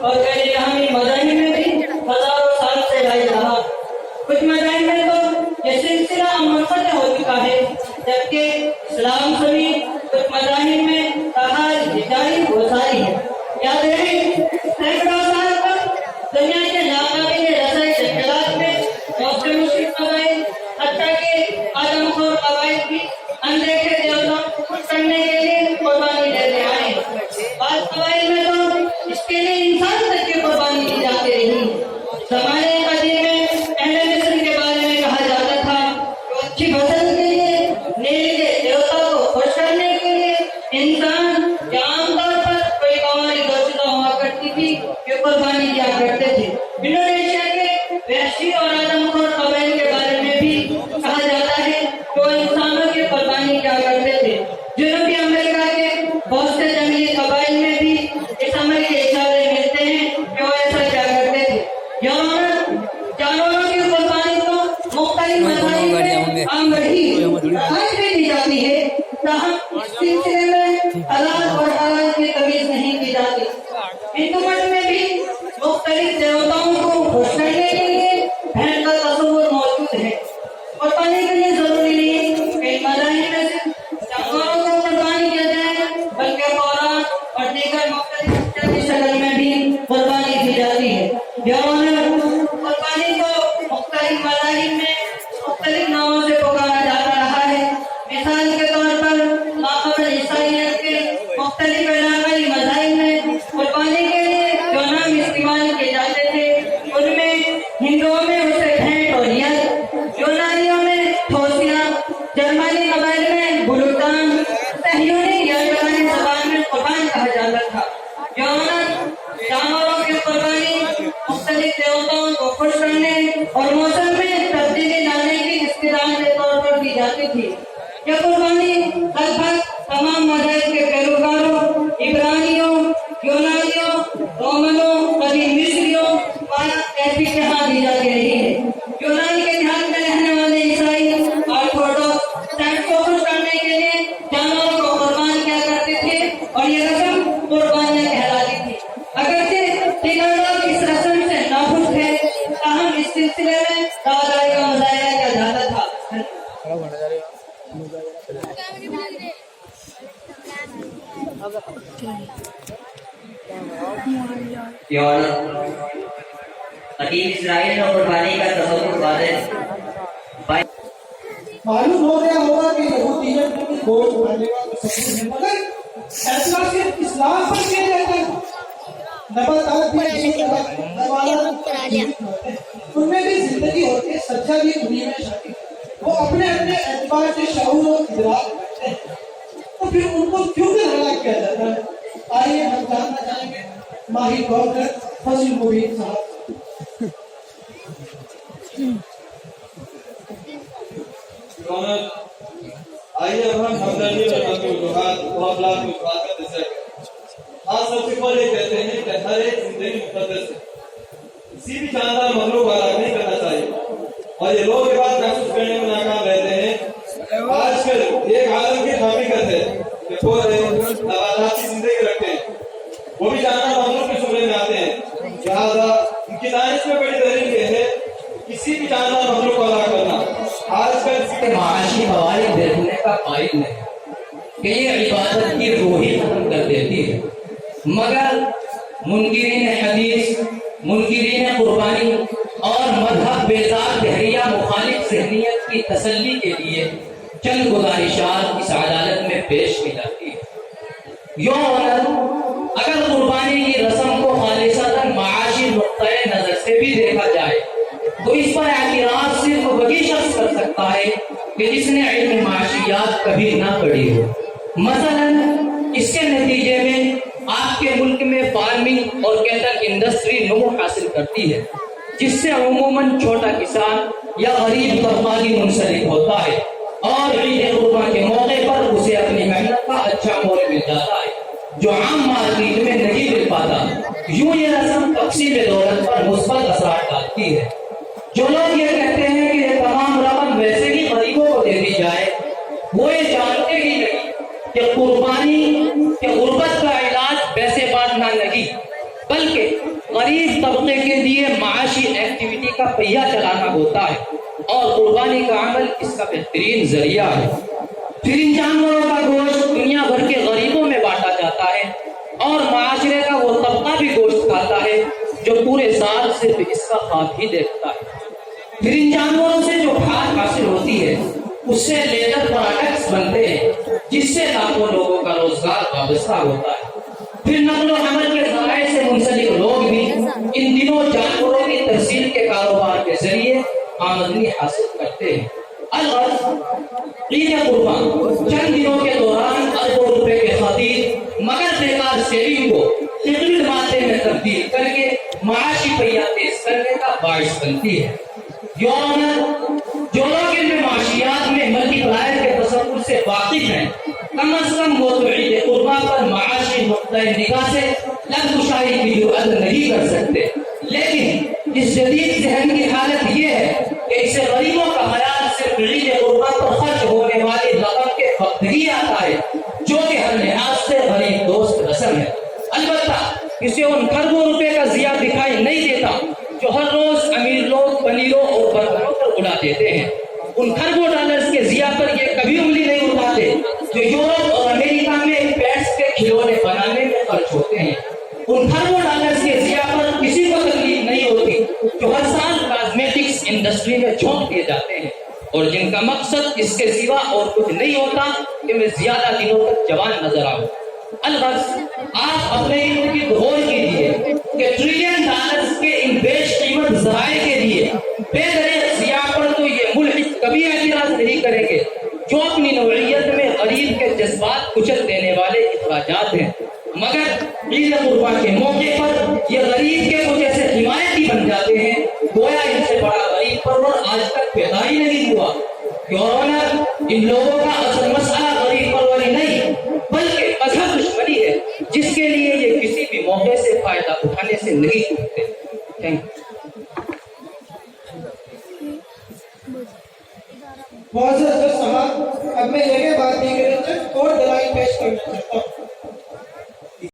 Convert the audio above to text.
اور کئی جہاں مذاہب میں بھی ہزاروں سال سے رائج رہا۔ کچھ مذاہب میں تو یہ سلسلہ منقطع ہو چکا ہے، جبکہ اسلام سمیت کچھ مذاہب میں تاحال جاری گزاری ہے۔ یاد رہے سینکڑوں سال تک دنیا کے ناقابل رسائی جنگلات میں دوسرے مشرک قبائل، حتیٰ کہ آدم خور قبائل بھی اندیکھے دیوتاؤں کو خوش کرنے کے لیے قربانی دیتے آئے۔ بعض قبائل میں تو اس کے لیے انسان تک کی قربانی دی جاتی رہی۔ زمانے قدیم میں اہل مصر کے بارے میں کہا جاتا تھا کہ اچھی فصل کے لیے، نیلی کے دیوتا کو خوش کرنے کے لیے انسان یا عام طور پر کوئی قواری گوشتہ ہوا کرتی تھی کہ قربانی دیا کرتے تھے۔ انڈونیشیا کے وحشی اور آدم خور قبائل کے بارے میں بھی کہا جاتا ہے کہ وہ انسانوں کی قربانی کیا کرتے تھے۔ جنوبی امریکہ کے بہت سے جنگلی قبائل میں بھی اس عمل کے اشارے ملتے ہیں کہ وہ ایسا کیا کرتے تھے۔ جانوروں کی قربانی تو مختلف مذاہب میں عام رہی دی جاتی ہے، تاہم اس سلسلے میں حلال اور حرام کی تمیز نہیں کی جاتی۔ ہندو مت میں بھی مختلف دیوتاؤں کو خوش کرنے کے لیے بھینٹ کا تصور موجود ہے۔ قربانی کے لیے ضروری نہیں کہ مذاہب میں صرف جانوروں کو قربانی کیا جائے، بلکہ قرآن اور دیگر مختلف حصے کی شکل میں بھی قربانی دی جاتی ہے۔ قربانی کو مختلف مذاہب میں مختلف ناموں سے پکارا جاتا رہا ہے۔ مثال کے طور پر ماقبل عیسائیت کے مختلف علاقائی مذاہب میں قربانی کے لیے جو نام استعمال کیے جاتے تھے، ان میں ہندوؤں میں اسے بھینٹ اور یل، یونانیوں میں تھوسیا، جرمنی قبائل میں بلوٹان، صہیونی یا یونانی زبان میں قربان کہا جاتا تھا۔ جانوروں کی قربانی مختلف دیوتاؤں کو خوش کرنے اور موسم میں تبدیلی لانے کی استدعا کے طور پر کی جاتی تھی۔ یہ قربانی لگ بھگ تمام مذاہب کے پیروکاروں، عبرانیوں، یونانیوں، رومنوں، قدیم مصریوں، ایسی کے ہاں دی جاتی رہی ہے۔ یونان کے دیہات میں رہنے والے عیسائی آرتھوڈوکس سینٹ کو خوش کرنے کے لیے جانوروں کو قربان کیا کرتے تھے اور یہ رسم قربانیاں کہلاتی تھی۔ اگرچہ دیگر لوگ اس رسم سے ناخوش تھے، تاہم اس سلسلے میں رواداری کا مظاہرہ کیا جاتا تھا۔ قدیم اسرائیل میں قربانی کا تصور واضح معلوم ہو گیا ہوگا کہ یہودیت میں بھی گوشت کھانے کا تصور ہے، مگر فیصلہ صرف اسلام پر کیا جاتا ہے۔ نباتات بھی ان میں بھی زندگی ہوتی ہے، سچا بھی انہیں میں شامل ہے۔ وہ اپنے اپنے اعتبار سے شعور و ادراک کرتے ہیں، تو پھر ان کو کیوں کر ہلاک کیا جاتا ہے؟ آئیے ہم جاننا چاہیں گے ماہر ڈاکٹر فضل مبین صاحب۔ آئیے اب ہم ہمدردی اور رحمت کے وجوہات معاملات کو بات کا تذکرہ کریں۔ آپ سب سے پہلے کہتے ہیں کہ ہر ایک زندگی مقدس ہے، کسی بھی جاندار مخلوق کو ہلاک نہیں کرنا چاہیے، اور یہ لوگ یہ بات محسوس کرنے میں ناکام رہتے ہیں۔ آج کل ایک عالم کی حقیقت ہے کہ پورے نباتاتی زندگی رکھتے ہیں، وہ بھی جاندار مخلوق کے شمرے میں آتے ہیں، لہٰذا ان کی دانش میں بڑی دلیل یہ ہے کسی بھی جاندار مخلوق کو ہلاک کرنا آج کل معاشی موارد دیکھنے کا قائل نہیں کہ یہ عبادت کی روح ہی ختم کر دیتی ہے، مگر منکرین حدیث، منکرین قربانی اور مذہب بیزار دہریہ مخالف ذہنیت کی تسلی کے لیے چند گزارشات اس عدالت میں پیش کی جاتی ہے۔ اگر قربانی کی رسم کو خالصتاً معاشی نقطۂ نظر سے بھی دیکھا جائے تو اس پر اعتراض صرف وہی شخص کر سکتا ہے کہ جس نے علم معاشیات کبھی نہ پڑھی ہو۔ مثلاً اس کے نتیجے میں آپ کے ملک میں فارمنگ اور کیٹل انڈسٹری نمو حاصل کرتی ہے، جس سے عموماً چھوٹا کسان یا غریب طبقہ ہی منسلک ہوتا ہے، اور عید قربان کے موقع پر اسے اپنی محنت کا اچھا مول مل جاتا ہے جو عام مارکیٹ میں نہیں مل پاتا۔ یوں یہ رسم تقسیم دولت پر مثبت اثرات ڈالتی ہے۔ جو لوگ یہ کہتے ہیں کہ یہ تمام رقم ویسے ہی غریبوں کو دے دی جائے، وہ یہ جانتے ہی نہیں کہ قربانی کے غربت کا علاج پیسے بانٹنا نہیں، بلکہ غریب طبقے کے لیے معاشی ایکٹیویٹی کا پہیہ چلانا ہوتا ہے اور قربانی کا عمل اس کا بہترین ذریعہ ہے۔ پھر ان جانوروں کا گوشت دنیا بھر کے غریبوں میں بانٹا جاتا ہے اور معاشرے کا وہ طبقہ بھی گوشت کھاتا ہے جو پورے سال صرف اس کا خواب ہی دیکھتا ہے۔ پھر ان جانوروں سے جو کھاد حاصل ہوتی ہے اس سے لیدر پروڈکٹس بنتے ہیں جس سے لاکھوں لوگوں کا روزگار وابستہ ہوتا ہے۔ پھر نقل و حمل کے ذرائع سے منسلک لوگ بھی ان دنوں جانوروں کی ترسیل کے کاروبار کے ذریعے آمدنی حاصل کرتے ہیں۔ الغرض عید قربان چند دنوں کے دوران اربوں روپے کے خاطر مگر بیکار سیونگ کو لکوڈ مادے میں تبدیل کر کے معاشی پہیہ تیز کرنے کا باعث بنتی ہے۔ جو لوگ ان میں معاشیات میں ملٹی پلائر کے تصور سے واقف ہیں کم از کم وہ تو عید قربان پر معاشی نقطۂ نگاہ سے لفظ کشائی کی جرأت نہیں کر سکتے، لیکن اس جدید ذہن کی حالت یہ ہے کہ اسے غریبوں کا خیال صرف عید قربان پر خرچ ہونے والی رقم کے وقت ہی آتا ہے جو کہ ہر لحاظ سے غریب دوست رسم ہے۔ البتہ اسے ان کھربوں روپے کا ضیاع دکھائی نہیں دیتا جو ہر روز امیر لوگ پنیروں اور برتنوں پر اڑا دیتے ہیں۔ ان کھربوں ڈالرز کے ضیاع پر یہ کبھی انگلی نہیں اٹھاتے جو یورپ اور امریکہ میں پیٹس کے کھلونے بنانے میں خرچ ہوتے ہیں۔ ان کھربوں ڈالرز کے ضیاع پر کسی کو تکلیف نہیں ہوتی جو ہر سال کاسمیٹکس انڈسٹری میں جھونک دیے جاتے ہیں اور جن کا مقصد اس کے سوا اور کچھ نہیں ہوتا کہ میں زیادہ دنوں تک جوان نظر آؤں۔ البتہ آپ اپنے علم کی دہور کیجیے کہ ٹریلین ڈالرز کے ان بیش قیمت ذرائع کے لیے بے دریغ ضیاع پر تو یہ ملحد کبھی اعتراض نہیں کریں گے جو اپنی نوعیت میں غریب کے جذبات کچل دینے والے اخراجات ہیں، مگر عید قربان کے موقع پر یہ غریب کے کچھ ایسے حمایتی بن جاتے ہیں گویا ان سے بڑا غریب پرور آج تک پیدا ہی نہیں ہوا۔ ان لوگوں کا اصل مسئلہ غریب پروری نہیں بلکہ مذہب دشمنی ہے جس کے لیے یہ کسی بھی موقع سے فائدہ اٹھانے سے نہیں چوکتے۔ تھینک معزز صاحب، اب میں یہ بات نہیں کرنا چاہتا اور دلائل پیش کرنا چاہتا ہوں۔